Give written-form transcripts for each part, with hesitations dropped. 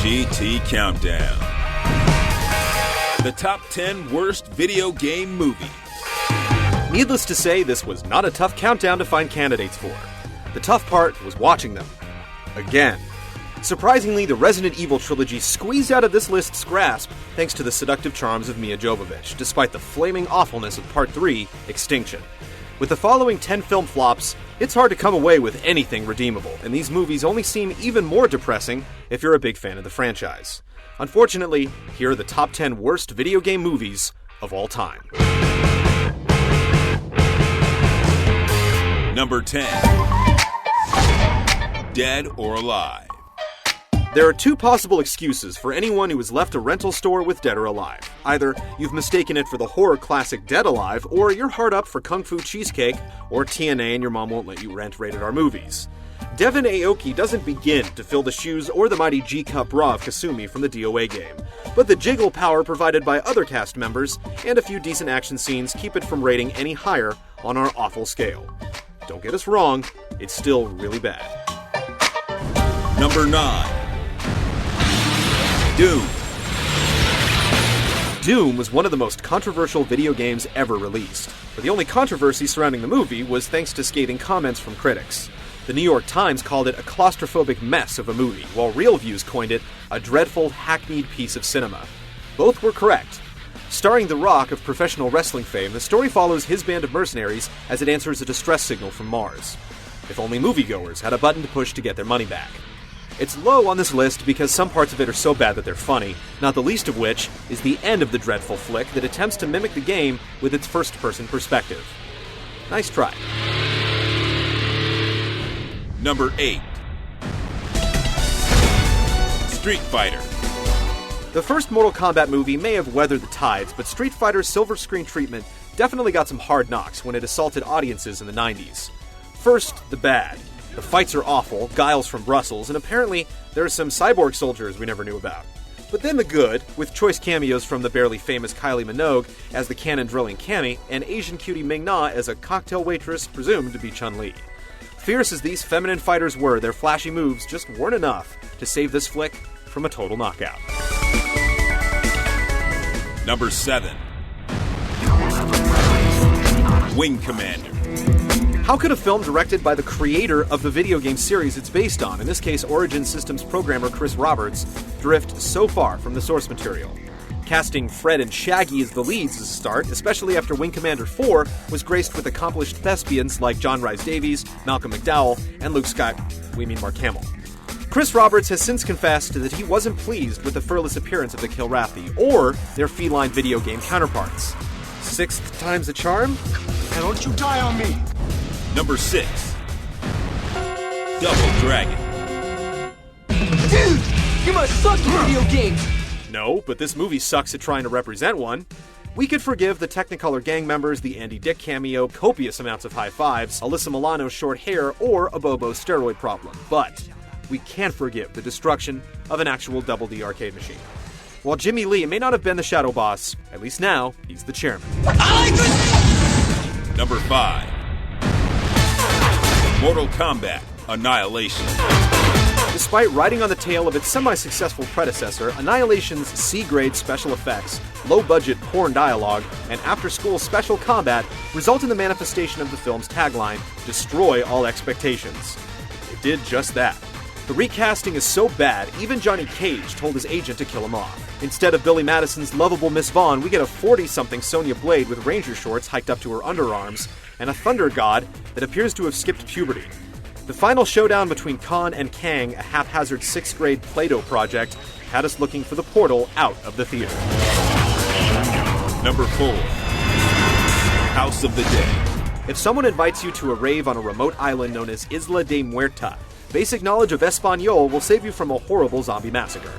GT Countdown. The top 10 worst video game movies. Needless to say, this was not a tough countdown to find candidates for. The tough part was watching them. Again. Surprisingly, the Resident Evil trilogy squeezed out of this list's grasp thanks to the seductive charms of Mia Jovovich, despite the flaming awfulness of Part 3, Extinction. With the following 10 film flops, it's hard to come away with anything redeemable, and these movies only seem even more depressing if you're a big fan of the franchise. Unfortunately, here are the top 10 worst video game movies of all time. Number 10. Dead or Alive. There are two possible excuses for anyone who has left a rental store with Dead or Alive. Either you've mistaken it for the horror classic Dead Alive, or you're hard up for Kung Fu Cheesecake, or TNA and your mom won't let you rent rated R movies. Devin Aoki doesn't begin to fill the shoes or the mighty G-Cup bra of Kasumi from the DOA game, but the jiggle power provided by other cast members and a few decent action scenes keep it from rating any higher on our awful scale. Don't get us wrong, it's still really bad. Number 9. Doom. Doom was one of the most controversial video games ever released, but the only controversy surrounding the movie was thanks to scathing comments from critics. The New York Times called it a claustrophobic mess of a movie, while ReelViews coined it a dreadful, hackneyed piece of cinema. Both were correct. Starring The Rock of professional wrestling fame, the story follows his band of mercenaries as it answers a distress signal from Mars. If only moviegoers had a button to push to get their money back. It's low on this list because some parts of it are so bad that they're funny, not the least of which is the end of the dreadful flick that attempts to mimic the game with its first-person perspective. Nice try. Number 8. Street Fighter. The first Mortal Kombat movie may have weathered the tides, but Street Fighter's silver screen treatment definitely got some hard knocks when it assaulted audiences in the 90s. First, the bad. The fights are awful, Guile's from Brussels, and apparently there are some cyborg soldiers we never knew about. But then the good, with choice cameos from the barely famous Kylie Minogue as the cannon-drilling Cammy, and Asian cutie Ming-Na as a cocktail waitress presumed to be Chun-Li. Fierce as these feminine fighters were, their flashy moves just weren't enough to save this flick from a total knockout. Number 7. Wing Commander. How could a film directed by the creator of the video game series it's based on, in this case Origin Systems programmer Chris Roberts, drift so far from the source material? Casting Fred and Shaggy as the leads is a start, especially after Wing Commander 4 was graced with accomplished thespians like John Rhys Davies, Malcolm McDowell, and Mark Hamill. Chris Roberts has since confessed that he wasn't pleased with the furless appearance of the Kilrathi, or their feline video game counterparts. Sixth time's a charm? Now don't you die on me! Number 6. Double Dragon. Dude! You must suck at video games! No, but this movie sucks at trying to represent one. We could forgive the Technicolor gang members, the Andy Dick cameo, copious amounts of high fives, Alyssa Milano's short hair, or a Bobo's steroid problem. But we can't forgive the destruction of an actual Double D arcade machine. While Jimmy Lee may not have been the shadow boss, at least now, he's the chairman. Number 5. Mortal Kombat Annihilation. Despite riding on the tail of its semi-successful predecessor, Annihilation's C-grade special effects, low-budget porn dialogue, and after-school special combat result in the manifestation of the film's tagline, "Destroy all expectations." It did just that. The recasting is so bad, even Johnny Cage told his agent to kill him off. Instead of Billy Madison's lovable Miss Vaughn, we get a 40-something Sonya Blade with ranger shorts hiked up to her underarms, and a thunder god that appears to have skipped puberty. The final showdown between Khan and Kang, a haphazard 6th grade Play-Doh project, had us looking for the portal out of the theater. Number 4. House of the Dead. If someone invites you to a rave on a remote island known as Isla de Muerta, basic knowledge of Espanol will save you from a horrible zombie massacre.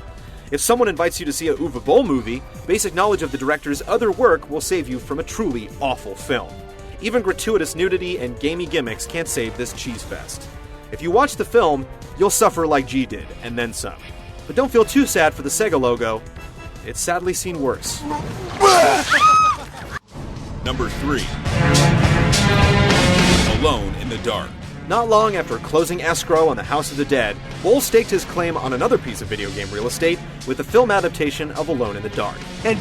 If someone invites you to see a Uwe Boll movie, basic knowledge of the director's other work will save you from a truly awful film. Even gratuitous nudity and gamey gimmicks can't save this cheese fest. If you watch the film, you'll suffer like G did, and then some. But don't feel too sad for the Sega logo. It's sadly seen worse. Number 3. Alone in the Dark. Not long after closing escrow on the House of the Dead, Boll staked his claim on another piece of video game real estate with the film adaptation of Alone in the Dark. And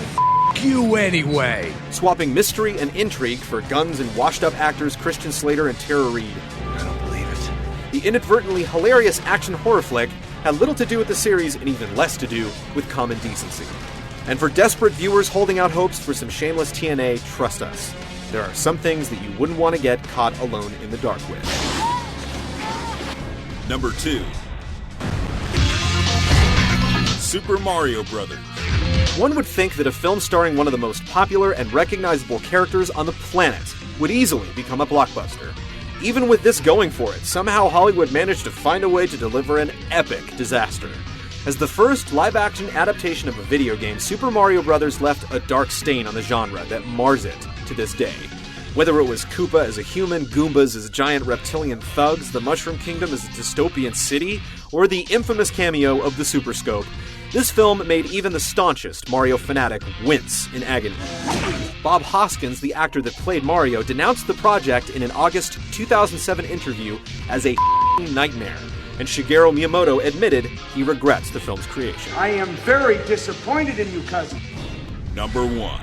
you anyway! Swapping mystery and intrigue for guns and washed-up actors Christian Slater and Tara Reid. I don't believe it. The inadvertently hilarious action horror flick had little to do with the series and even less to do with common decency. And for desperate viewers holding out hopes for some shameless TNA, trust us. There are some things that you wouldn't want to get caught alone in the dark with. Number 2. Super Mario Brothers. One would think that a film starring one of the most popular and recognizable characters on the planet would easily become a blockbuster. Even with this going for it, somehow Hollywood managed to find a way to deliver an epic disaster. As the first live-action adaptation of a video game, Super Mario Bros. Left a dark stain on the genre that mars it to this day. Whether it was Koopa as a human, Goombas as giant reptilian thugs, the Mushroom Kingdom as a dystopian city, or the infamous cameo of the Super Scope, this film made even the staunchest Mario fanatic wince in agony. Bob Hoskins, the actor that played Mario, denounced the project in an August 2007 interview as a nightmare, and Shigeru Miyamoto admitted he regrets the film's creation. I am very disappointed in you, cousin. Number 1.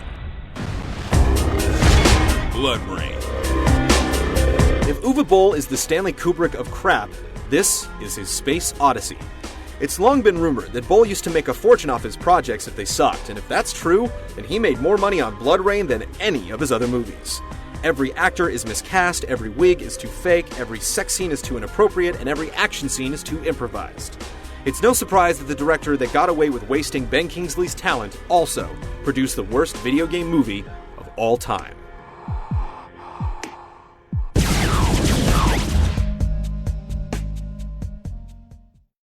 BloodRayne. If Uwe Boll is the Stanley Kubrick of crap, this is his space odyssey. It's long been rumored that Boll used to make a fortune off his projects if they sucked, and if that's true, then he made more money on BloodRayne than any of his other movies. Every actor is miscast, every wig is too fake, every sex scene is too inappropriate, and every action scene is too improvised. It's no surprise that the director that got away with wasting Ben Kingsley's talent also produced the worst video game movie of all time.